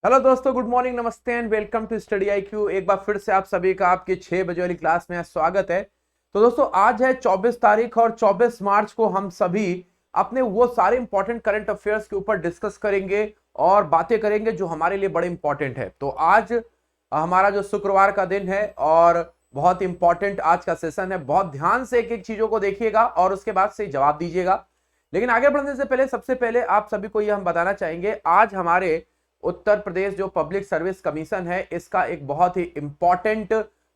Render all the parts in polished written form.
Hello दोस्तों, good morning, namaste and welcome to study IQ। एक बार फिर से आप सभी का आपके 6 बजे वाली क्लास में स्वागत है। तो दोस्तों, आज है 24 तारीख और 24 मार्च को हम सभी अपने वो सारे इंपॉर्टेंट करंट अफेयर्स के ऊपर डिस्कस करेंगे और बातें करेंगे जो हमारे लिए बड़े इंपॉर्टेंट है। तो आज हमारा जो शुक्रवार का दिन है और बहुत इंपॉर्टेंट आज का सेशन है। बहुत ध्यान से एक एक चीजों को देखिएगा और उसके बाद से जवाब दीजिएगा। लेकिन आगे बढ़ने से पहले सबसे पहले आप सभी को यह हम बताना चाहेंगे, आज हमारे उत्तर प्रदेश जो पब्लिक सर्विस कमीशन है इसका एक बहुत ही इंपॉर्टेंट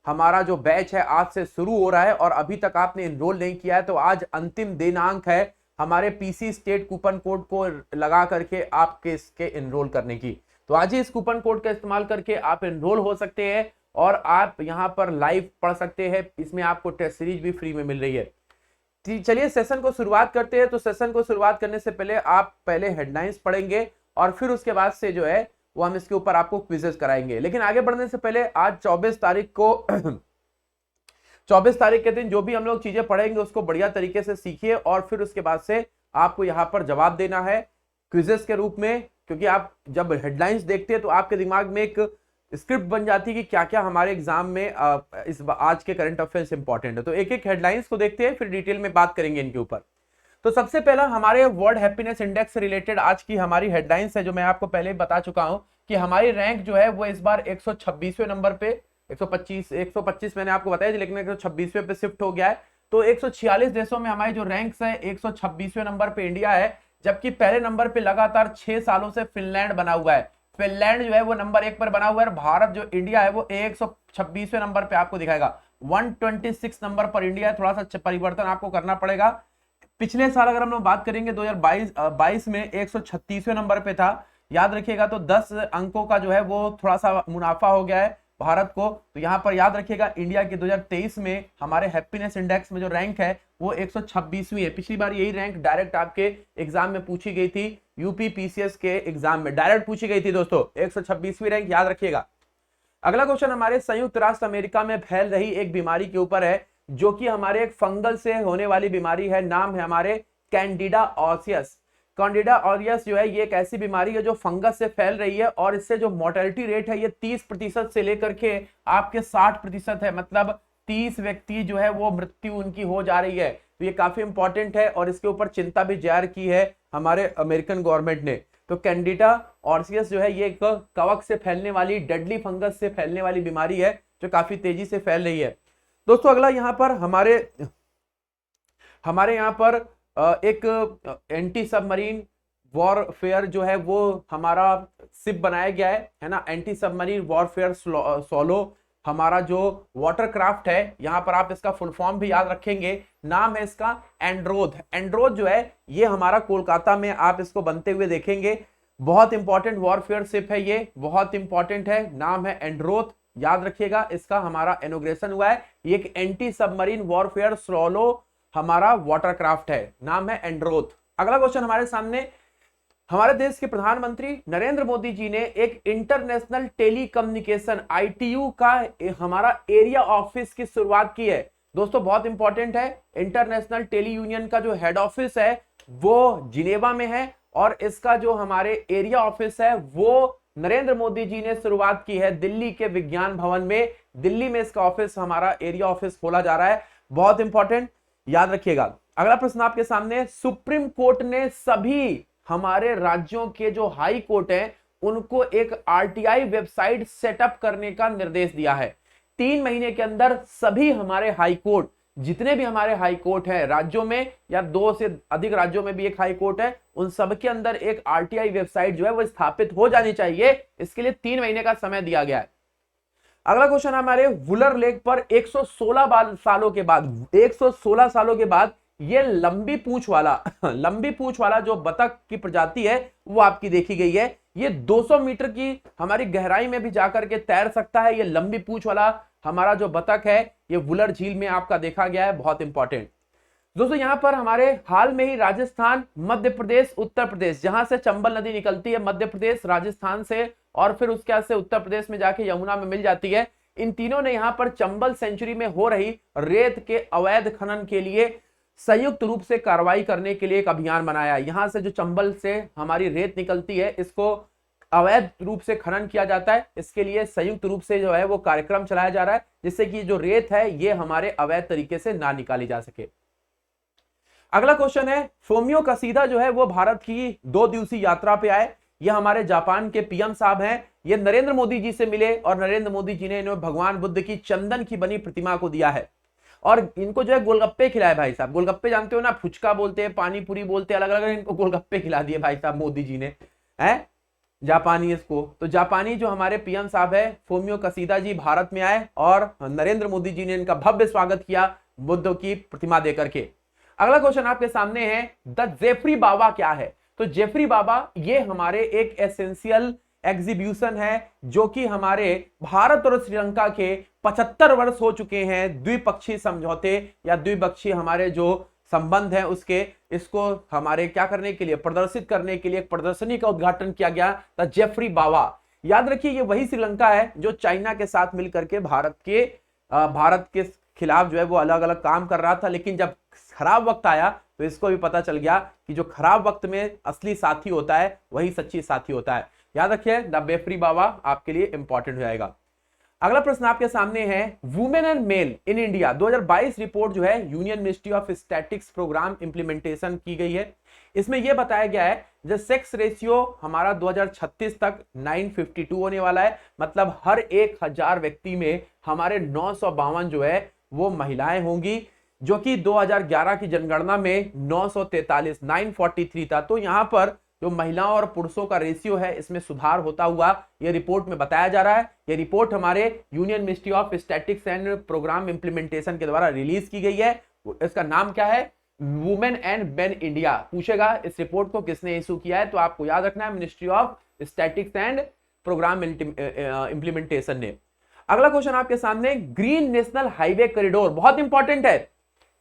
हमारा जो बैच है आज से शुरू हो रहा है। और अभी तक आपने एनरोल नहीं किया है तो आज अंतिम दिनांक है हमारे पीसी स्टेट कूपन कोड को लगा करके आपके इसके एनरोल करने की। तो आज ही इस कूपन कोड का इस्तेमाल करके आप एनरोल हो सकते हैं और आप यहां पर लाइव पढ़ सकते हैं। इसमें आपको टेस्ट सीरीज भी फ्री में मिल रही है। चलिए सेशन को शुरुआत करते हैं। तो सेशन को शुरुआत करने से पहले आप पहले हेडलाइंस पढ़ेंगे और फिर उसके बाद से जो है वो हम इसके ऊपर आपको क्विजेस कराएंगे। लेकिन आगे बढ़ने से पहले आज 24 तारीख को 24 तारीख के दिन जो भी हम लोग चीजें पढ़ेंगे उसको बढ़िया तरीके से सीखिए और फिर उसके बाद से आपको यहाँ पर जवाब देना है क्विजेस के रूप में। क्योंकि आप जब हेडलाइंस देखते हैं तो आपके दिमाग में एक स्क्रिप्ट बन जाती है कि क्या क्या हमारे एग्जाम में इस आज के करंट अफेयर्स इंपॉर्टेंट है। तो एक एक हेडलाइंस को देखते हैं, फिर डिटेल में बात करेंगे इनके ऊपर। तो सबसे पहला हमारे वर्ल्ड हैप्पीनेस इंडेक्स से रिलेटेड आज की हमारी हेडलाइंस है, जो मैं आपको पहले ही बता चुका हूं कि हमारी रैंक जो है वो इस बार 126वें नंबर पे 125 मैंने आपको बताया, लेकिन 126वें पे शिफ्ट हो गया है। तो 146 देशों में हमारी जो रैंक्स है 126वें नंबर पे इंडिया है, जबकि पहले नंबर पे लगातार 6 सालों से फिनलैंड बना हुआ है। फिनलैंड जो है वो नंबर 1 पर बना हुआ है। भारत जो इंडिया है वो 126वें नंबर पे आपको दिखाएगा। 126 नंबर पर इंडिया है। थोड़ा सा परिवर्तन आपको करना पड़ेगा। पिछले साल अगर हम लोग बात करेंगे 2022 में 136वें नंबर पे था, याद रखिएगा। तो 10 अंकों का जो है वो थोड़ा सा मुनाफा हो गया है भारत को। तो यहां पर याद रखिएगा इंडिया के 2023 में हमारे हैप्पीनेस इंडेक्स में जो रैंक है वो 126वीं है। पिछली बार यही रैंक डायरेक्ट आपके एग्जाम में पूछी गई थी, यूपी पीसीएस के एग्जाम में डायरेक्ट पूछी गई थी दोस्तों, 126वीं रैंक, याद रखिएगा। अगला क्वेश्चन हमारे संयुक्त राष्ट्र अमेरिका में फैल रही एक बीमारी के ऊपर है, जो कि हमारे एक फंगल से होने वाली बीमारी है। नाम है हमारे कैंडिडा ऑसियस। कैंडिडा ऑसियस जो है ये एक ऐसी बीमारी है जो फंगस से फैल रही है और इससे जो मोर्टेलिटी रेट है ये 30% से लेकर के आपके 60% है। मतलब 30 व्यक्ति जो है वो मृत्यु उनकी हो जा रही है। तो ये काफी इंपॉर्टेंट है और इसके ऊपर चिंता भी जाहिर की है हमारे अमेरिकन गवर्नमेंट ने। तो कैंडिडा ऑसियस जो है ये एक कवक से फैलने वाली डेडली फंगस से फैलने वाली बीमारी है जो काफी तेजी से फैल रही है। दोस्तों अगला यहाँ पर हमारे यहाँ पर एक एंटी सबमरीन वॉरफेयर जो है वो हमारा सिप बनाया गया है ना। एंटी सबमरीन वॉरफेयर सोलो हमारा जो वाटरक्राफ्ट है, यहाँ पर आप इसका फुल फॉर्म भी याद रखेंगे। नाम है इसका एंड्रोथ। एंड्रोथ जो है ये हमारा कोलकाता में आप इसको बनते हुए देखेंगे। बहुत इंपॉर्टेंट वॉरफेयर शिप है ये, बहुत इंपॉर्टेंट है। नाम है एंड्रोथ, याद रखिएगा। इसका हमारा इनॉग्रेशन हुआ है। ये एक एंटी सबमरीन वॉरफेयर सोलो हमारा वाटरक्राफ्ट है, नाम है एंड्रोथ। अगला क्वेश्चन हमारे सामने, हमारे देश के प्रधानमंत्री नरेंद्र मोदी जी ने एक इंटरनेशनल टेलीकम्युनिकेशन ITU का हमारा एरिया ऑफिस की शुरुआत की है। दोस्तों बहुत इंपॉर्टेंट है, इंटरनेशनल टेली यूनियन का जो हेड ऑफिस है वो जिनेवा में है और इसका जो हमारे एरिया ऑफिस है वो नरेंद्र मोदी जी ने शुरुआत की है दिल्ली के विज्ञान भवन में। दिल्ली में इसका ऑफिस हमारा एरिया ऑफिस खोला जा रहा है, बहुत इंपॉर्टेंट, याद रखिएगा। अगला प्रश्न आपके सामने, सुप्रीम कोर्ट ने सभी हमारे राज्यों के जो हाई कोर्ट हैं उनको एक RTI वेबसाइट सेटअप करने का निर्देश दिया है। 3 महीने के अंदर सभी हमारे हाई कोर्ट, जितने भी हमारे हाई कोर्ट है राज्यों में या 2 से अधिक राज्यों में भी एक हाई कोर्ट है, उन सब के अंदर एक RTI वेबसाइट जो है वो स्थापित हो जानी चाहिए। इसके लिए 3 महीने का समय दिया गया है। अगला क्वेश्चन हमारे, वुलर लेक पर 116 सालों के बाद 116 सालों के बाद ये लंबी पूंछ वाला जो बतख की प्रजाति है वो आपकी देखी गई है। ये 200 मीटर की हमारी गहराई में भी जाकर के तैर सकता है। ये लंबी पूंछ वाला हमारा जो बतख है ये वुलर झील में आपका देखा गया है, बहुत इंपॉर्टेंट। दोस्तों यहां पर हमारे हाल में ही राजस्थान, मध्य प्रदेश, उत्तर प्रदेश, जहां से चंबल नदी निकलती है मध्य प्रदेश राजस्थान से और फिर उसके बाद से उत्तर प्रदेश में जाके यमुना में मिल जाती है, इन तीनों ने यहां पर चंबल सेंचुरी में हो रही रेत के अवैध खनन के लिए संयुक्त रूप से कार्रवाई करने के लिए एक अभियान बनाया। यहां से जो चंबल से हमारी रेत निकलती है इसको अवैध रूप से खनन किया जाता है, इसके लिए संयुक्त रूप से जो है वो कार्यक्रम चलाया जा रहा है, जिससे कि जो रेत है ये हमारे अवैध तरीके से ना निकाली जा सके। अगला क्वेश्चन है, फोमियो कसीदा जो है वो भारत की 2 दिवसीय यात्रा पे आए। ये हमारे जापान के पीएम साहब हैं, ये नरेंद्र मोदी जी से मिले और नरेंद्र मोदी जी ने इन्हें भगवान बुद्ध की चंदन की बनी प्रतिमा को दिया है और इनको जो है गोलगप्पे खिलाए भाई साहब। गोलगप्पे जानते हो ना, फुचका बोलते हैं, पानी पूरी बोलते हैं, अलग अलग, इनको गोलगप्पे खिला दिए भाई साहब मोदी जी ने, है जापानी इसको। तो जापानी जो हमारे पीएम साहब है फोमियो कसीदा जी भारत में आए और नरेंद्र मोदी जी ने इनका भव्य स्वागत किया बुद्ध की प्रतिमा देकर के। अगला क्वेश्चन आपके सामने है, द जेफरी बाबा क्या है? तो जेफरी बाबा ये हमारे एक एसेंशियल एग्जीबिशन है जो कि हमारे भारत और श्रीलंका के 75 वर्ष हो चुके हैं द्विपक्षीय समझौते या द्विपक्षीय हमारे जो संबंध है उसके, इसको हमारे क्या करने के लिए, प्रदर्शित करने के लिए एक प्रदर्शनी का उद्घाटन किया गया था जेफरी बावा। याद रखिए ये वही श्रीलंका है जो चाइना के साथ मिलकर के भारत के खिलाफ जो है वो अलग अलग काम कर रहा था, लेकिन जब खराब वक्त आया तो इसको भी पता चल गया कि जो खराब वक्त में असली साथी होता है वही सच्ची साथी होता है। याद रखिए द जेफरी बावा आपके लिए इंपॉर्टेंट हो जाएगा। अगला प्रश्न आपके सामने है, women and male in India 2022 report जो है union ministry of statistics programme implementation की गई है। इसमें यह बताया गया है जो सेक्स रेशियो हमारा 2036 तक 952 होने वाला है, मतलब हर 1000 व्यक्ति में हमारे 952 जो है वो महिलाएं होंगी, जो कि 2011 की जनगणना में 943 943 था। तो यहां पर जो महिलाओं और पुरुषों का रेशियो है इसमें सुधार होता हुआ यह रिपोर्ट में बताया जा रहा है। यह रिपोर्ट हमारे union ministry of statistics and programme implementation के द्वारा रिलीज की गई है। इसका नाम क्या है? Women and main India. पूछेगा इस रिपोर्ट को किसने इशू किया है, तो आपको याद रखना है ministry of statistics and programme implementation ने। अगला क्वेश्चन आपके सामने, ग्रीन नेशनल हाईवे कॉरिडोर बहुत इंपॉर्टेंट है।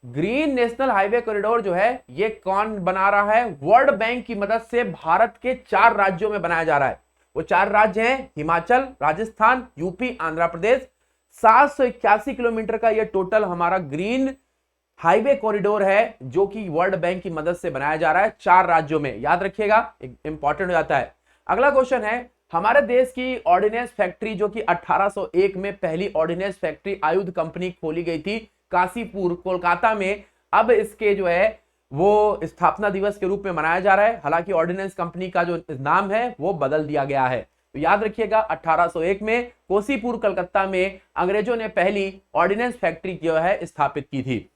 ग्रीन नेशनल हाईवे कॉरिडोर जो है ये कौन बना रहा है? वर्ल्ड बैंक की मदद से भारत के 4 राज्यों में बनाया जा रहा है। वो 4 राज्य हैं हिमाचल, राजस्थान, यूपी, आंध्र प्रदेश। 781 किलोमीटर का ये टोटल हमारा ग्रीन हाईवे कॉरिडोर है जो कि वर्ल्ड बैंक की मदद से बनाया जा रहा है 4 राज्यों में। याद रखिएगा, इंपॉर्टेंट हो जाता है। अगला क्वेश्चन है, हमारे देश की ऑर्डिनेंस फैक्ट्री जो कि 1801 में पहली ऑर्डिनेंस फैक्ट्री आयुध कंपनी खोली गई थी काशीपुर कोलकाता में, अब इसके जो है वो स्थापना दिवस के रूप में मनाया जा रहा है। हालांकि ऑर्डिनेंस कंपनी का जो नाम है वो बदल दिया गया है। तो याद रखिएगा 1801 में काशीपुर कलकत्ता में अंग्रेजों ने पहली ऑर्डिनेंस फैक्ट्री जो है स्थापित की थी।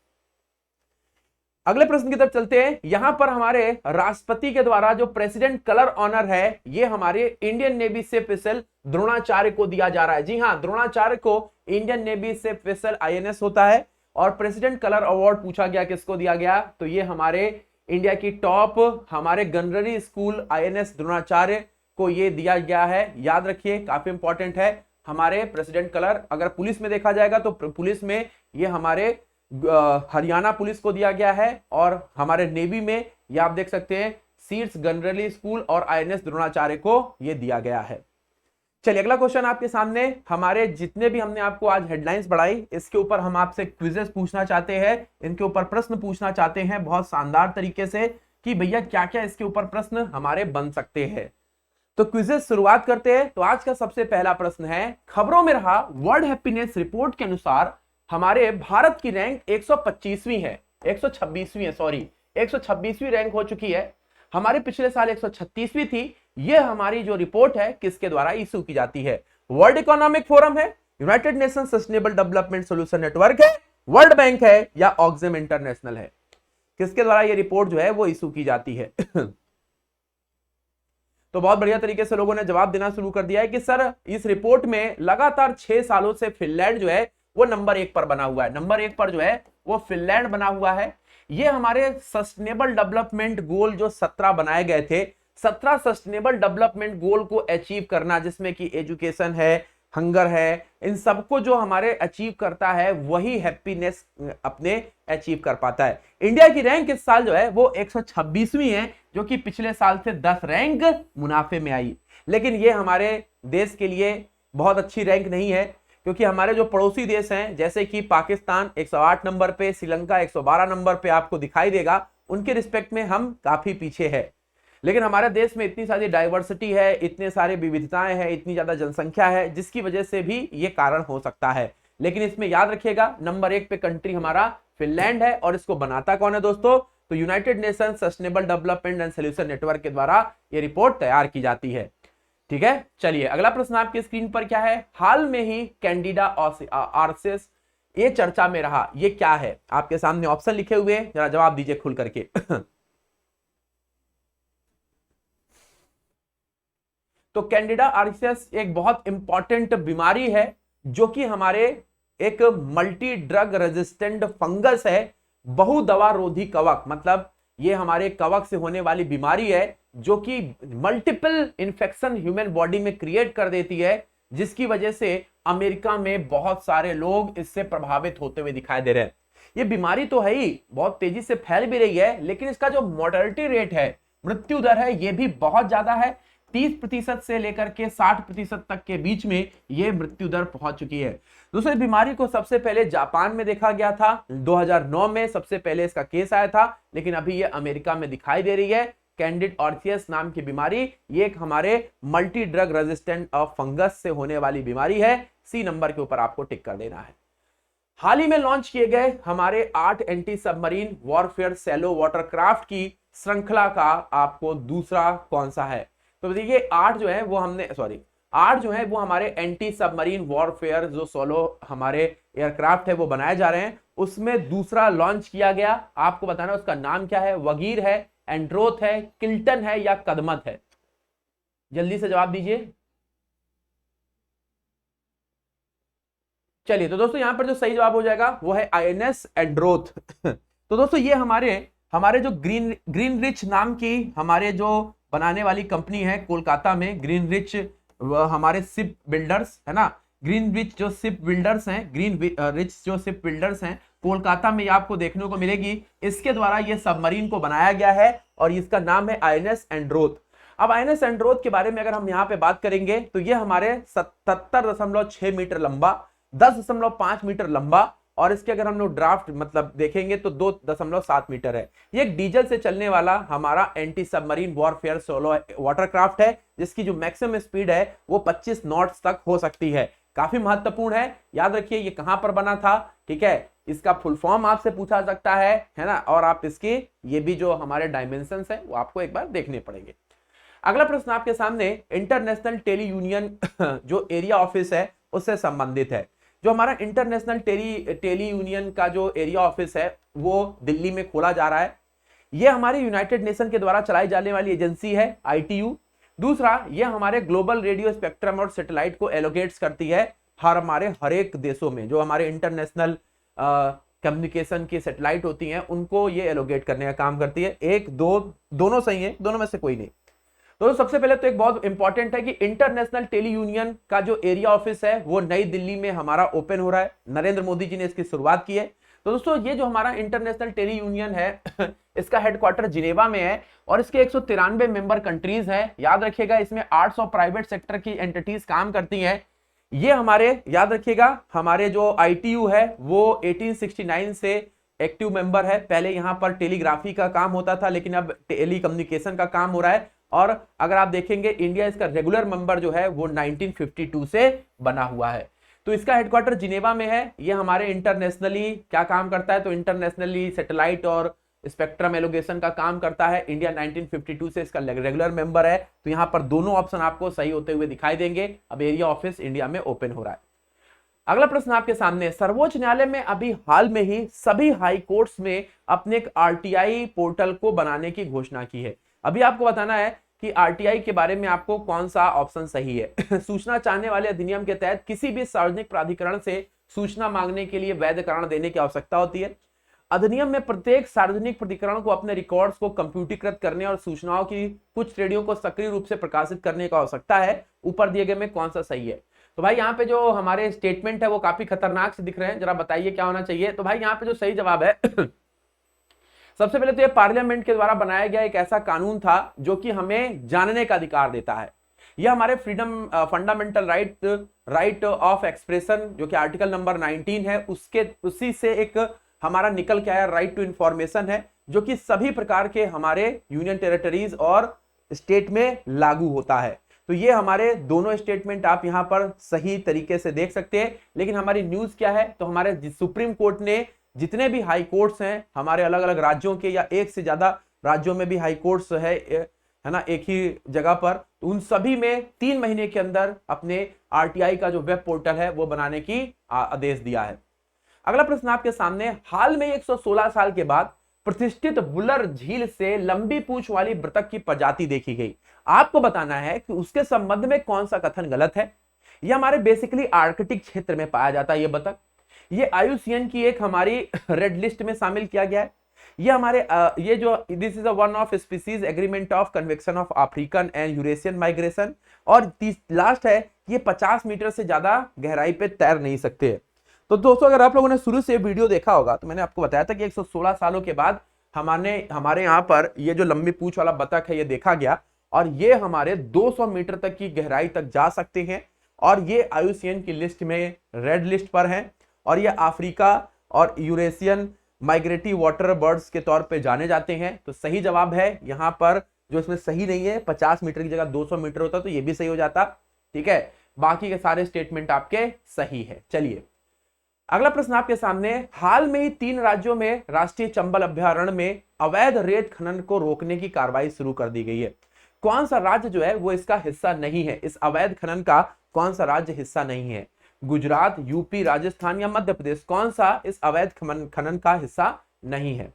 अगले प्रश्न की तरफ चलते हैं। यहां पर हमारे राष्ट्रपति के द्वारा जो प्रेसिडेंट कलर ऑनर है ये हमारे इंडियन नेवी से स्पेशल द्रोणाचार्य को दिया जा रहा है। जी हां, द्रोणाचार्य को इंडियन नेवी से स्पेशल INS होता है और प्रेसिडेंट कलर अवार्ड पूछा गया किसको दिया गया, तो ये हमारे इंडिया की टॉप हमारे गनररी स्कूल INS द्रोणाचार्य को ये दिया गया है। याद रखिए काफी इंपॉर्टेंट है हमारे प्रेसिडेंट कलर। अगर पुलिस में देखा जाएगा तो पुलिस में ये हमारे हरियाणा पुलिस को दिया गया है और हमारे नेवी में ये आप देख सकते हैं सीट्स गनरली स्कूल और INS द्रोणाचार्य को ये दिया गया है। चलिए अगला क्वेश्चन आपके सामने, हमारे जितने भी हमने आपको आज हेडलाइंस बढ़ाई इसके ऊपर हम आपसे क्विजेस पूछना चाहते हैं, इनके ऊपर प्रश्न पूछना चाहते हैं बहुत शानदार तरीके से कि भैया क्या क्या इसके ऊपर प्रश्न हमारे बन सकते हैं। तो क्विजेस शुरुआत करते हैं। तो आज का सबसे पहला प्रश्न है, खबरों में रहा वर्ल्ड हैप्पीनेस रिपोर्ट के अनुसार हमारे भारत की रैंक 125वीं है, 126वीं है, सॉरी 126वीं रैंक हो चुकी है। हमारे पिछले साल 136वीं थी। यह हमारी जो रिपोर्ट है किसके द्वारा इशू की जाती है? वर्ल्ड इकोनॉमिक फोरम है, United nation sustainable development solution network है, वर्ल्ड बैंक है या ऑक्सफैम इंटरनेशनल है? किसके द्वारा यह रिपोर्ट जो है वो इशू की जाती है? तो बहुत बढ़िया तरीके से लोगों ने जवाब देना शुरू कर दिया है कि सर इस रिपोर्ट में लगातार 6 सालों से फिनलैंड जो है वो नंबर 1 पर बना हुआ है। नंबर 1 पर जो है वो फिनलैंड बना हुआ है। ये हमारे सस्टेनेबल डेवलपमेंट गोल जो 17 बनाए गए थे, 17 सस्टेनेबल डेवलपमेंट गोल को अचीव करना, जिसमें कि एजुकेशन है, हंगर है, इन सबको जो हमारे अचीव करता है वही हैप्पीनेस अपने अचीव कर पाता है। इंडिया की रैंक इस साल जो है वो 126वीं है, जो कि पिछले साल से 10 रैंक मुनाफे में आई। लेकिन ये हमारे देश के लिए बहुत अच्छी रैंक नहीं है, क्योंकि हमारे जो पड़ोसी देश हैं जैसे कि पाकिस्तान 108 नंबर पे, श्रीलंका 112 नंबर पे आपको दिखाई देगा, उनके रिस्पेक्ट में हम काफी पीछे है। लेकिन हमारे देश में इतनी सारी डाइवर्सिटी है, इतने सारे विविधताएं हैं, इतनी ज्यादा जनसंख्या है, जिसकी वजह से भी ये कारण हो सकता है। लेकिन इसमें याद रखिएगा नंबर 1 पे कंट्री हमारा फिनलैंड है, और इसको बनाता कौन है दोस्तों? तो United nation sustainable development and solution network के द्वारा ये रिपोर्ट तैयार की जाती है। ठीक है, चलिए अगला प्रश्न आपकी स्क्रीन पर क्या है? हाल में ही कैंडिडा आर्सिस ये चर्चा में रहा, ये क्या है? आपके सामने ऑप्शन लिखे हुए, जरा जवाब दीजिए खुल करके। तो कैंडिडा आर्सिस एक बहुत इंपॉर्टेंट बीमारी है, जो कि हमारे एक मल्टी ड्रग रेजिस्टेंट फंगस है, बहुदवा रोधी कवक, मतलब ये हमारे कवक से होने वाली बीमारी है जो कि मल्टीपल इंफेक्शन ह्यूमन बॉडी में क्रिएट कर देती है, जिसकी वजह से अमेरिका में बहुत सारे लोग इससे प्रभावित होते हुए दिखाई दे रहे हैं। ये बीमारी तो है ही, बहुत तेजी से फैल भी रही है, लेकिन इसका जो मोर्टेलिटी रेट है, मृत्यु दर है, ये भी बहुत ज्यादा है। 30% से लेकर के 60% तक के बीच में ये मृत्यु दर पहुंच चुकी है। दूसरी बीमारी को सबसे पहले जापान में देखा गया था, 2009 में सबसे पहले इसका केस आया था, लेकिन अभी ये अमेरिका में दिखाई दे रही है। कैंडिड ऑर्थियस नाम की बीमारी, ये एक हमारे मल्टी ड्रग रेजिस्टेंट फंगस से होने वाली बीमारी है। सी नंबर के ऊपर आपको टिक कर देना है। हाल ही में लॉन्च किए गए हमारे 8 anti submarine warfare shallow watercraft की श्रृंखला का आपको दूसरा कौन सा है? तो देखिए 8 जो है वो हमारे एंटी सबमरीन वॉरफेयर जो सोलो हमारे एयरक्राफ्ट है वो बनाए जा रहे हैं, उसमें दूसरा लॉन्च किया गया। आपको बताना उसका नाम क्या है? वगीर है, एंड्रोथ है, किल्टन है या कदमत है? जल्दी से जवाब दीजिए। चलिए तो दोस्तों यहां पर जो सही जवाब हो जाएगा वो है आईएनएस एंड्रोथ। तो दोस्तों ये हमारे जो ग्रीन रिच नाम की हमारे जो बनाने वाली कंपनी है कोलकाता में, ग्रीन रिच हमारे शिप बिल्डर्स है ना, ग्रीन रिच जो शिप बिल्डर्स हैं कोलकाता में, ये आपको देखने को मिलेगी। इसके द्वारा ये सबमरीन को बनाया गया है और इसका नाम है आईएनएस एंड्रोथ। अब आईएनएस एंड्रोथ के बारे में अगर हम यहाँ पे बात करेंगे तो ये हमारे 77.6 मीटर लंबा, 10.5 मीटर लंबा, और इसके अगर हम लोग ड्राफ्ट मतलब देखेंगे तो 2.7 मीटर है। ये एक डीजल से चलने वाला हमारा anti submarine warfare solo watercraft है, जिसकी जो मैक्सिमम स्पीड है वो 25 नॉट्स तक हो सकती है। काफी महत्वपूर्ण है, याद रखिए ये कहां पर बना था। ठीक है, इसका फुल फॉर्म आपसे पूछा सकता है ना, और आप इसके ये भी जो हमारे डायमेंशंस है वो आपको एक बार देखने पड़ेंगे। अगला प्रश्न आपके सामने इंटरनेशनल टेली यूनियन जो एरिया ऑफिस है उससे संबंधित है। जो हमारा इंटरनेशनल टेली यूनियन का जो एरिया ऑफिस है वो दिल्ली में खोला जा रहा है। ये हमारे यूनाइटेड नेशन के द्वारा चलाई जाने वाली एजेंसी है ITU। दूसरा, ये हमारे ग्लोबल रेडियो स्पेक्ट्रम और सैटेलाइट को एलोकेट्स करती है हर एक देशों में। जो हमारे इंटरनेशनल कम्युनिकेशन की सैटेलाइट होती हैं उनको ये एलोकेट करने का काम करती है। एक दो दोनों सही है, दोनों में से कोई नहीं। तो सबसे पहले तो एक बहुत इंपॉर्टेंट है कि इंटरनेशनल टेली यूनियन का जो एरिया ऑफिस है वो नई दिल्ली में हमारा ओपन हो रहा है। नरेंद्र मोदी जी ने इसकी शुरुआत की है। तो दोस्तों ये जो हमारा इंटरनेशनल टेली यूनियन है इसका हेडक्वार्टर जिनेवा में है और इसके 193 मेंबर कंट्रीज हैं। याद रखिएगा इसमें 800 प्राइवेट सेक्टर की एंटिटीज काम करती हैं। ये हमारे याद रखिएगा हमारे जो ITU है वो 1869 से एक्टिव मेंबर है। पहले यहाँ पर टेलीग्राफी का काम होता था, लेकिन अब टेली कम्युनिकेशन का काम हो रहा है। और अगर आप देखेंगे इंडिया इसका रेगुलर मेंबर जो है वो 1952 से बना हुआ है। तो इसका हेडक्वार्टर जिनेवा में है। ये हमारे इंटरनेशनली क्या काम करता है? तो इंटरनेशनली सैटेलाइट और स्पेक्ट्रम एलोकेशन का काम करता है। इंडिया 1952 से इसका रेगुलर मेंबर है। तो यहाँ पर दोनों ऑप्शन आपको सही होते हुए दिखाई देंगे। अब एरिया ऑफिस इंडिया में ओपन हो रहा है। अगला प्रश्न आपके सामने, सर्वोच्च न्यायालय में अभी हाल में ही सभी हाई कोर्ट्स में अपने एक RTI पोर्टल को बनाने की घोषणा की है। अभी आपको बताना है कि RTI के बारे में आपको कौन सा ऑप्शन सही है। सूचना चाहने वाले अधिनियम के तहत किसी भी सार्वजनिक प्राधिकरण से सूचना मांगने के लिए वैध कारण देने की आवश्यकता होती है। अधिनियम में प्रत्येक सार्वजनिक प्राधिकरण को अपने रिकॉर्ड्स को कंप्यूटरीकृत करने और सूचनाओं की कुछ श्रेणियों को सक्रिय रूप से प्रकाशित करने की आवश्यकता है। ऊपर दिए गए में कौन सा सही है? तो भाई यहाँ पे जो हमारे स्टेटमेंट है वो काफी खतरनाक से दिख रहे हैं, जरा बताइए क्या होना चाहिए। तो भाई यहाँ पे जो सही जवाब है सबसे पहले तो ये पार्लियामेंट के द्वारा बनाया गया एक ऐसा कानून था जो कि हमें जानने का अधिकार देता है। यह हमारे freedom fundamental right of expression जो कि आर्टिकल नंबर 19 है उसी से एक हमारा निकल के आया राइट टू इंफॉर्मेशन है, जो कि सभी प्रकार के हमारे यूनियन टेरिटरीज और स्टेट में लागू होता है। तो ये हमारे दोनों स्टेटमेंट आप यहां पर सही तरीके से देख सकते हैं। लेकिन हमारी न्यूज क्या है, तो हमारे सुप्रीम कोर्ट ने जितने भी हाई कोर्ट्स हैं हमारे अलग अलग राज्यों के या एक से ज्यादा राज्यों में भी हाई कोर्ट्स है ना एक ही जगह पर, तो उन सभी में 3 महीने के अंदर अपने आरटीआई का जो वेब पोर्टल है वो बनाने की आदेश दिया है। अगला प्रश्न आपके सामने, हाल में 116 साल के बाद प्रतिष्ठित वुलर झील से लंबी पूंछ वाली बतख की प्रजाति देखी गई। आपको बताना है कि उसके संबंध में कौन सा कथन गलत है। यह हमारे बेसिकली आर्कटिक क्षेत्र में पाया जाता है ये बतख। ये IUCN की एक हमारी रेड लिस्ट में शामिल किया गया है। ये हमारे ये जो this is one of species agreement of convection of African and Eurasian migration. और लास्ट है ये 50 मीटर से ज्यादा गहराई पे तैर नहीं सकते। तो दोस्तों अगर आप लोगों ने शुरू से वीडियो देखा होगा तो मैंने आपको बताया था कि 116 सालों के बाद हमारे यहाँ पर ये जो लंबी पूंछ वाला बतख है ये देखा गया, और ये हमारे 200 मीटर तक की गहराई तक जा सकते हैं, और ये IUCN की लिस्ट में रेड लिस्ट पर हैं, और ये अफ्रीका और यूरेशियन माइग्रेटरी वाटर बर्ड्स के तौर पे जाने जाते हैं। तो सही जवाब है यहाँ पर, जो इसमें सही नहीं है 50 मीटर की जगह 200 मीटर होता तो ये भी सही हो जाता। ठीक है, बाकी के सारे स्टेटमेंट आपके सही है। चलिए अगला प्रश्न आपके सामने, हाल में ही 3 राज्यों में राष्ट्रीय चंबल अभयारण्य में अवैध रेत खनन को रोकने की कार्रवाई शुरू कर दी गई है। कौन सा राज्य जो है वो इसका हिस्सा नहीं है, इस अवैध खनन का कौन सा राज्य हिस्सा नहीं है? गुजरात, यूपी, राजस्थान या मध्य प्रदेश, कौन सा इस अवैध खनन का हिस्सा नहीं है?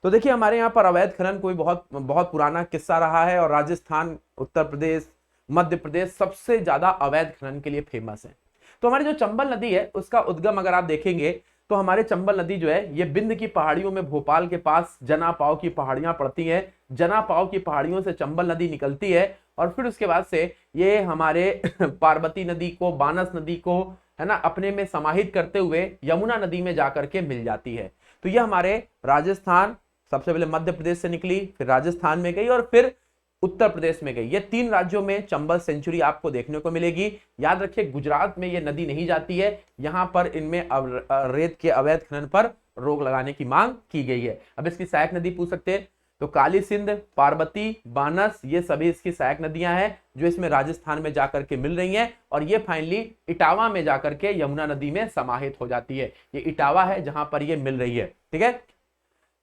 तो देखिए हमारे यहाँ पर अवैध खनन कोई बहुत बहुत पुराना किस्सा रहा है, और राजस्थान, उत्तर प्रदेश, मध्य प्रदेश सबसे ज्यादा अवैध खनन के लिए फेमस है। तो हमारी जो चंबल नदी है उसका उद्गम अगर आप देखेंगे तो हमारे चंबल नदी जो है ये बिंद की पहाड़ियों में भोपाल के पास जना पाव की पहाड़ियां पड़ती हैं। जना पाव की पहाड़ियों से चंबल नदी निकलती है, और फिर उसके बाद से ये हमारे पार्वती नदी को, बानस नदी को है ना अपने में समाहित करते हुए यमुना नदी में जाकर के मिल जाती है। तो ये हमारे राजस्थान, सबसे पहले मध्य प्रदेश से निकली, फिर राजस्थान में गई और फिर उत्तर प्रदेश में गई। ये 3 राज्यों में चंबल सेंचुरी आपको देखने को मिलेगी। याद रखिए गुजरात में ये नदी नहीं जाती है, यहां पर इनमें रेत के अवैध खनन पर रोक लगाने की मांग की गई है। अब इसकी सहायक नदी पूछ सकते हैं, तो काली सिंध, पार्वती, बानस ये सभी इसकी सहायक नदियां हैं जो इसमें राजस्थान में जाकर के मिल रही हैं, और ये फाइनली इटावा में जाकर के यमुना नदी में समाहित हो जाती है। ये इटावा है जहां पर ये मिल रही है। ठीक है,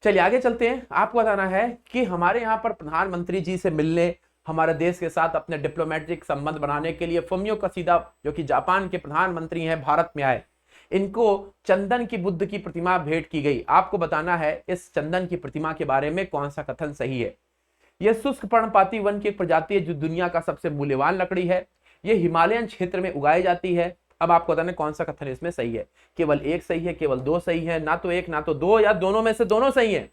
चलिए आगे चलते हैं। आपको बताना है कि हमारे यहाँ पर प्रधानमंत्री जी से मिलने, हमारे देश के साथ अपने डिप्लोमेटिक संबंध बनाने के लिए फुमियो किशिदा जो कि जापान के प्रधानमंत्री हैं भारत में आए। इनको चंदन की बुद्ध की प्रतिमा भेंट की गई। आपको बताना है इस चंदन की प्रतिमा के बारे में कौन सा कथन सही है। यह शुष्क पर्णपाती वन की एक प्रजाति है जो दुनिया का सबसे मूल्यवान लकड़ी है। यह हिमालयन क्षेत्र में उगाई जाती है। अब आपको बताना कौन सा कथन इसमें सही है। केवल एक सही है, केवल 2 सही है, ना तो एक ना तो 2, या दोनों में से दोनों सही है।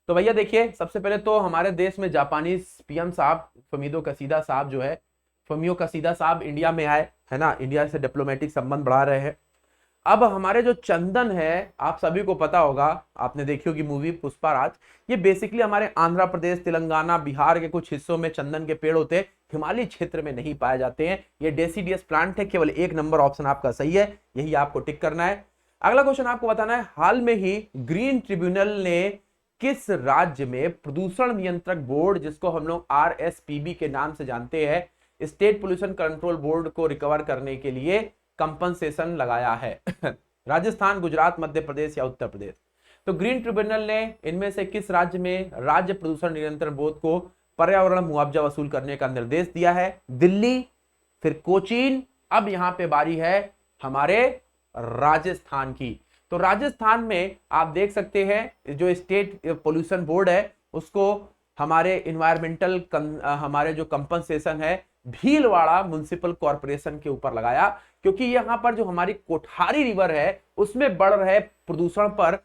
तो भैया देखिए सबसे पहले तो हमारे देश में जापानीज PM साहब फुमियो किशिदा साहब जो है, फुमियो किशिदा साहब इंडिया में आए है ना, इंडिया से डिप्लोमेटिक संबंध बढ़ा रहे हैं। अब हमारे जो चंदन है, आप सभी को पता होगा, आपने देखी होगी मूवी पुष्पाराज, ये बेसिकली हमारे आंध्र प्रदेश, तेलंगाना, बिहार के कुछ हिस्सों में चंदन के पेड़ होते हैं, हिमालय क्षेत्र में नहीं पाए जाते हैं। ये डेसीडियस प्लांट है। केवल 1 नंबर ऑप्शन आपका सही है, यही आपको टिक करना है। अगला क्वेश्चन आपको बताना है, हाल में ही ग्रीन ट्रिब्यूनल ने किस राज्य में प्रदूषण नियंत्रक बोर्ड, जिसको हम लोग RSPB के नाम से जानते हैं, स्टेट पोल्यूशन कंट्रोल बोर्ड को रिकवर करने के लिए कंपनसेशन लगाया है? राजस्थान, गुजरात, मध्य प्रदेश या उत्तर प्रदेश? तो ग्रीन ट्रिब्यूनल ने इनमें से किस राज्य में राज्य प्रदूषण नियंत्रण बोर्ड को पर्यावरण मुआवजा वसूल करने का निर्देश दिया है? दिल्ली, फिर कोचीन, अब यहां पे बारी है हमारे राजस्थान की। तो राजस्थान में आप देख सकते हैं जो स्टेट पोल्यूशन बोर्ड है उसको हमारे इन्वायरमेंटल हमारे जो कंपनसेशन है भीलवाड़ा म्युनिसिपल कॉर्पोरेशन के ऊपर लगाया, क्योंकि यहां पर जो हमारी कोठारी रिवर है उसमें बढ़ रहे प्रदूषण पर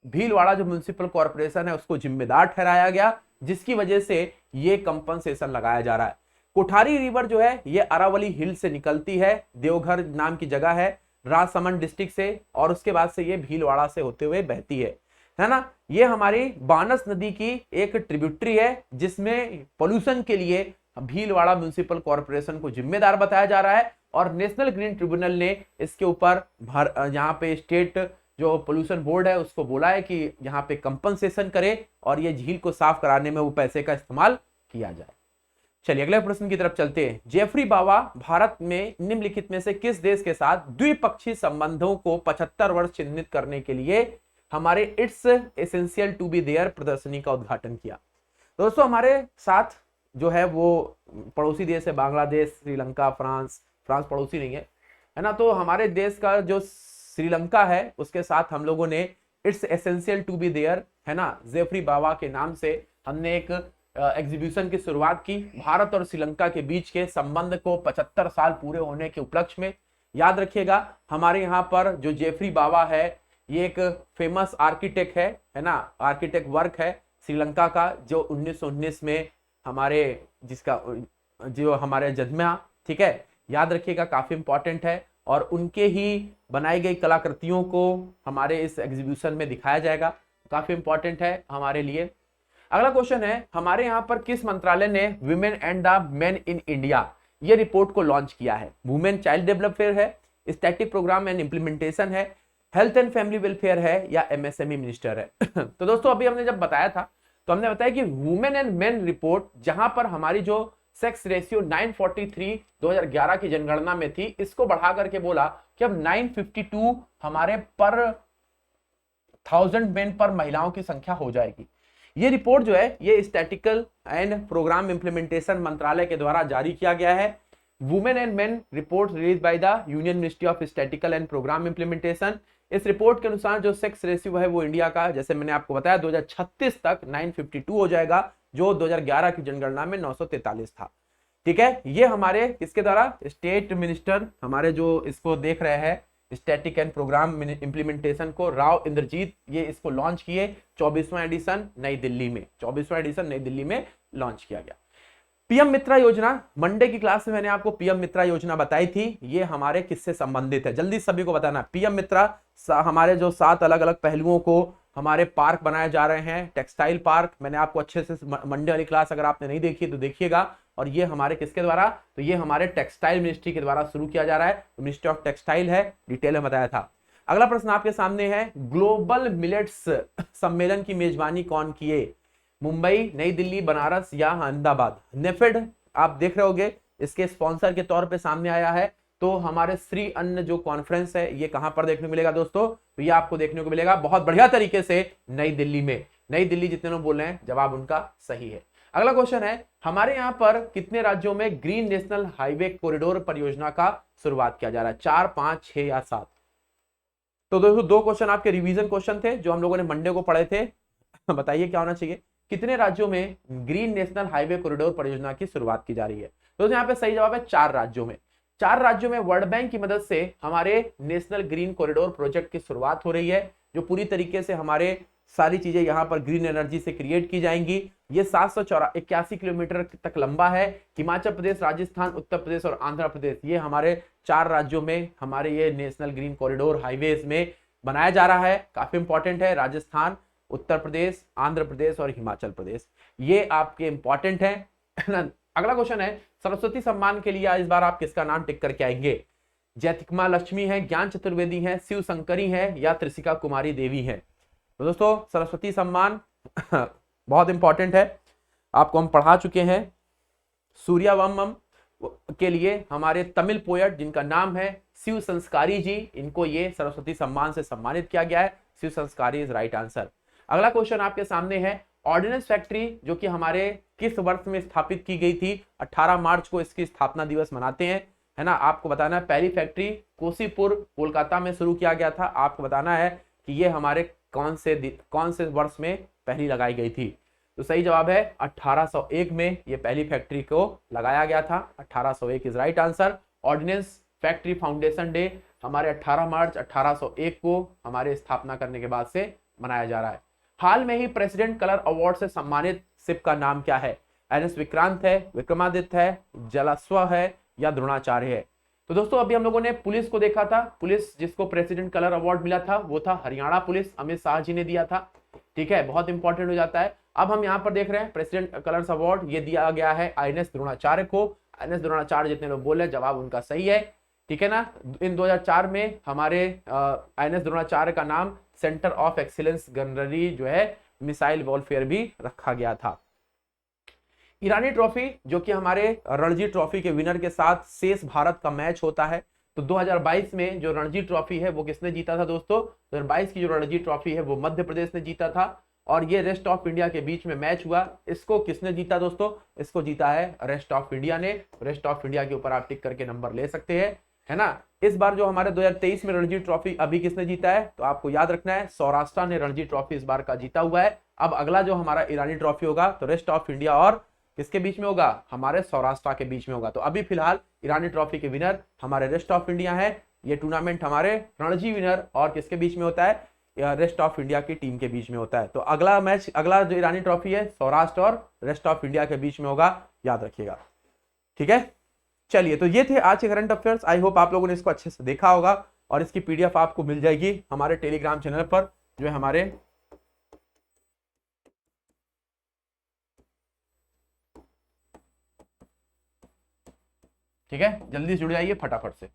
भीलवाड़ा जो म्युनिसिपल कॉर्पोरेशन है उसको जिम्मेदार ठहराया गया, जिसकी वजह से ये कंपनसेशन लगाया जा रहा है। कोठारी रिवर जो है ये अरावली हिल से निकलती है, देवघर नाम की जगह है, राजसमंद डिस्ट्रिक्ट से, और उसके बाद से ये भीलवाड़ा से होते हुए बहती है ना। ये हमारी बानस नदी की एक ट्रिब्यूटरी है जिसमें पोल्यूशन के लिए भीलवाड़ा म्युनिसिपल कॉर्पोरेशन को जिम्मेदार बताया जा रहा है, और नेशनल ग्रीन ट्रिब्यूनल ने इसके ऊपर यहाँ पे स्टेट जो पोल्यूशन बोर्ड है उसको बोला है कि यहाँ पे कंपनसेशन करे और ये झील को साफ कराने में वो पैसे का इस्तेमाल किया जाए। चलिए अगले प्रश्न की तरफ चलते हैं। जेफरी बावा भारत में निम्नलिखित में से किस देश के साथ द्विपक्षीय संबंधों को 75 वर्ष चिन्हित करने के लिए हमारे it's essential to be there प्रदर्शनी का उद्घाटन किया? दोस्तों हमारे साथ जो है वो पड़ोसी देश है बांग्लादेश, श्रीलंका, फ्रांस पड़ोसी नहीं है ना। तो हमारे देश का जो श्रीलंका है उसके साथ हम लोगों ने it's essential to be there है ना, जेफरी बावा के नाम से हमने एक एग्जीबिशन की शुरुआत की। भारत और श्रीलंका के बीच के संबंध को 75 साल पूरे होने के उपलक्ष्य में। याद रखिएगा हमारे यहाँ पर जो जेफरी बावा है ये एक फेमस आर्किटेक्ट है ना, आर्किटेक्ट वर्क है श्रीलंका का, जो 1919 में हमारे जिसका जो हमारे जन्मा, ठीक है, याद रखिएगा काफी इंपॉर्टेंट है। और उनके ही बनाई गई कलाकृतियों को हमारे इस एग्जीबिशन में दिखाया जाएगा, काफी इंपॉर्टेंट है हमारे लिए। अगला क्वेश्चन है, हमारे यहाँ पर किस मंत्रालय ने women and the main in India ये रिपोर्ट को लॉन्च किया है? वुमेन चाइल्ड डेवलपमेंट है, स्टैटिक प्रोग्राम एंड इंप्लीमेंटेशन है, हेल्थ एंड फैमिली वेलफेयर है, या एमएसएमई मिनिस्टर है? तो दोस्तों अभी हमने जब बताया था तो हमने बताया कि वुमेन एंड मेन रिपोर्ट, जहां पर हमारी जो सेक्स रेशियो 943 2011 की जनगणना में थी, इसको बढ़ा करके बोला कि अब 952 हमारे पर 1000 मेन पर महिलाओं की संख्या हो जाएगी। ये रिपोर्ट जो है ये स्टैटिकल एंड प्रोग्राम इंप्लीमेंटेशन मंत्रालय के द्वारा जारी किया गया है। Women and men report release by the union ministry of statical and programme implementation. इस रिपोर्ट के अनुसार जो सेक्स रेशियो है वो इंडिया का, जैसे मैंने आपको बताया, 2036 तक 952 हो जाएगा, जो 2011 की जनगणना में 943 था। ठीक है, ये हमारे किसके द्वारा, स्टेट मिनिस्टर हमारे जो इसको देख रहे हैं स्टैटिक एंड प्रोग्राम इंप्लीमेंटेशन को, राव इंद्रजीत, ये इसको लॉन्च किए 24वां एडिशन नई दिल्ली में, 24वां एडिशन नई दिल्ली में लॉन्च किया गया। पीएम मित्रा योजना, मंडे की क्लास में मैंने आपको पीएम मित्रा योजना बताई थी, ये हमारे किससे संबंधित है, जल्दी सभी को बताना। पीएम मित्रा हमारे जो 7 अलग अलग पहलुओं को हमारे पार्क बनाए जा रहे हैं, टेक्सटाइल पार्क, मैंने आपको अच्छे से मंडे वाली क्लास अगर आपने नहीं देखी तो देखिएगा। और ये हमारे किसके द्वारा, तो ये हमारे टेक्सटाइल मिनिस्ट्री के द्वारा शुरू किया जा रहा है, तो मिनिस्ट्री ऑफ टेक्सटाइल है, डिटेल में बताया था। अगला प्रश्न आपके सामने है, ग्लोबल मिलेट्स सम्मेलन की मेजबानी कौन किए? मुंबई, नई दिल्ली, बनारस या अहमदाबाद? नेफेड आप देख रहे होगे इसके स्पॉन्सर के तौर पे सामने आया है। तो हमारे श्री अन्न जो कॉन्फ्रेंस है ये कहां पर देखने को मिलेगा दोस्तों, तो ये आपको देखने को मिलेगा बहुत बढ़िया तरीके से नई दिल्ली में। नई दिल्ली जितने लोग बोल रहे हैं जवाब उनका सही है। अगला क्वेश्चन है, हमारे यहां पर कितने राज्यों में ग्रीन नेशनल हाईवे कॉरिडोर परियोजना का शुरुआत किया जा रहा है? 4, 5, 6 या 7? तो दोस्तों 2 क्वेश्चन आपके रिवीजन क्वेश्चन थे जो हम लोगों ने मंडे को पढ़े थे। बताइए क्या होना चाहिए, कितने राज्यों में ग्रीन नेशनल हाईवे कॉरिडोर परियोजना की शुरुआत की जा रही है? तो यहाँ पे सही जवाब है 4 राज्यों में। 4 राज्यों में वर्ल्ड बैंक की मदद से हमारे नेशनल ग्रीन कॉरिडोर प्रोजेक्ट की शुरुआत हो रही है, जो पूरी तरीके से हमारे सारी चीजें यहाँ पर ग्रीन एनर्जी से क्रिएट की जाएंगी। ये 781 किलोमीटर तक लंबा है। हिमाचल प्रदेश, राजस्थान, उत्तर प्रदेश और आंध्र प्रदेश, ये हमारे 4 राज्यों में हमारे ये नेशनल ग्रीन कॉरिडोर हाईवेज में बनाया जा रहा है। काफी इंपॉर्टेंट है, राजस्थान, उत्तर प्रदेश, आंध्र प्रदेश और हिमाचल प्रदेश, ये आपके इंपॉर्टेंट है। अगला क्वेश्चन है, सरस्वती सम्मान के लिए इस बार आप किसका नाम टिक करके आएंगे? जयतिमा लक्ष्मी है, ज्ञान चतुर्वेदी है, शिव शंकरी है या त्रिशिका कुमारी देवी है? तो दोस्तों सरस्वती सम्मान बहुत इंपॉर्टेंट है, आपको हम पढ़ा चुके हैं। सूर्यवंशम के लिए हमारे तमिल पोएट जिनका नाम है शिव संस्कारी जी, इनको ये सरस्वती सम्मान से सम्मानित किया गया है। शिव संस्कारी इज राइट आंसर। अगला क्वेश्चन आपके सामने है, ऑर्डिनेंस फैक्ट्री जो कि हमारे किस वर्ष में स्थापित की गई थी? 18 मार्च को इसकी स्थापना दिवस मनाते हैं, है ना। आपको बताना है पहली फैक्ट्री कोसीपुर कोलकाता में शुरू किया गया था। आपको बताना है कि ये हमारे कौन से वर्ष में पहली लगाई गई थी? तो सही जवाब है 1801 में ये पहली फैक्ट्री को लगाया गया था। 1801 is right answer. Ordnance factory foundation day हमारे 18 मार्च 1801 को हमारे स्थापना करने के बाद से मनाया जा रहा है। हाल में ही प्रेसिडेंट कलर अवार्ड से सम्मानित शिप का नाम क्या है? एनएस विक्रांत है, विक्रमादित्य है, जलाश्व है या द्रोणाचार्य है? तो दोस्तों अभी हम लोगों ने पुलिस को देखा था। पुलिस जिसको प्रेसिडेंट कलर अवार्ड मिला था वो था हरियाणा पुलिस, अमित शाह जी ने दिया था। ठीक है, बहुत इंपॉर्टेंट हो जाता है। अब हम यहाँ पर देख रहे हैं प्रेसिडेंट कलर्स अवार्ड ये दिया गया है आईएनएस द्रोणाचार्य को। आईएनएस द्रोणाचार्य जितने लोग बोले जवाब उनका सही है, ठीक है ना। इन 2004 में हमारे आईएनएस द्रोणाचार्य का नाम सेंटर ऑफ एक्सीलेंस गनररी जो है मिसाइल वॉरफेयर भी रखा गया था। ईरानी ट्रॉफी जो कि हमारे रणजी ट्रॉफी के विनर के साथ शेष भारत का मैच होता है। तो 2022 में जो रणजी ट्रॉफी है वो किसने जीता था दोस्तों? 2022 की जो रणजी ट्रॉफी है वो मध्य प्रदेश ने जीता था, और ये रेस्ट ऑफ इंडिया के बीच में मैच हुआ। इसको किसने जीता दोस्तों? इसको जीता है रेस्ट ऑफ इंडिया ने। रेस्ट ऑफ इंडिया के ऊपर आप टिक करके नंबर ले सकते हैं, है ना। इस बार जो हमारे 2023 में रणजी ट्रॉफी अभी किसने जीता है? तो आपको याद रखना है सौराष्ट्र ने रणजी ट्रॉफी इस बार का जीता हुआ है। अब अगला जो हमारा ईरानी ट्रॉफी होगा तो रेस्ट ऑफ इंडिया और किसके बीच में होगा? हमारे सौराष्ट्र के बीच में होगा। तो अभी फिलहाल ईरानी ट्रॉफी के विनर हमारे रेस्ट ऑफ इंडिया है। ये टूर्नामेंट हमारे रणजी विनर और किसके बीच में होता है? रेस्ट ऑफ इंडिया की टीम के बीच में होता है। तो अगला मैच, अगला जो ईरानी ट्रॉफी है सौराष्ट्र और रेस्ट ऑफ इंडिया के बीच में होगा, याद रखिएगा। ठीक है, चलिए, तो ये थे आज के करंट अफेयर्स। आई होप आप लोगों ने इसको अच्छे से देखा होगा, और इसकी पीडीएफ आपको मिल जाएगी हमारे टेलीग्राम चैनल पर, जो है हमारे, ठीक है, जल्दी जुड़ जाइए फटाफट से।